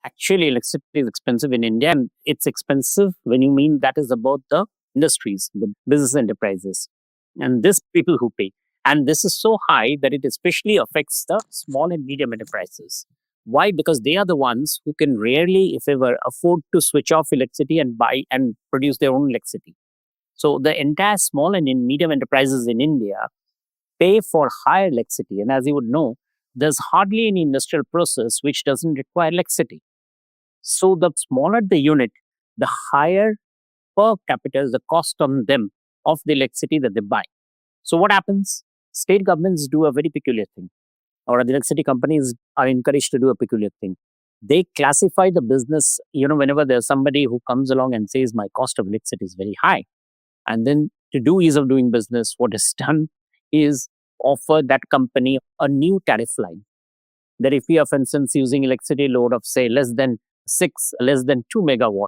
Actually, electricity is expensive in India, and it's expensive when you mean that is about the industries, the business enterprises, and this people who pay. And this is so high that it especially affects the small and medium enterprises. Why? Because they are the ones who can rarely, if ever, afford to switch off electricity and buy and produce their own electricity. So the entire small and medium enterprises in India pay for higher electricity. And as you would know, there's hardly any industrial process which doesn't require electricity. So the smaller the unit, the higher per capita is the cost on them of the electricity that they buy. So what happens? State governments do a very peculiar thing, or the electricity companies are encouraged to do a peculiar thing. They classify the business, whenever there's somebody who comes along and says, my cost of electricity is very high. And then to do ease of doing business, what is done is offer that company a new tariff line. That if you are, for instance, using electricity load of, say, less than 2 megawatt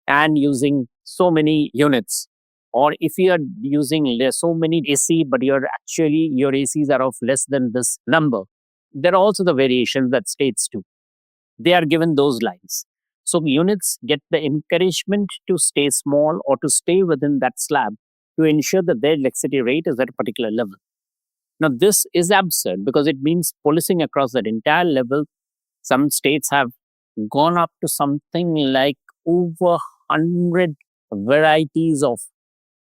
and using so many units, or if you are using so many AC, but your ACs are of less than this number, there are also the variations that states do. They are given those lines. So units get the encouragement to stay small or to stay within that slab to ensure that their electricity rate is at a particular level. Now, this is absurd because it means policing across that entire level. Some states have gone up to something like over 100 varieties of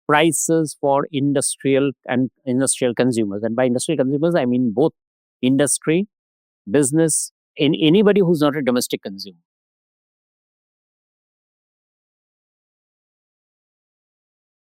prices for industrial consumers. And by industrial consumers, I mean both industry, business, anybody who's not a domestic consumer.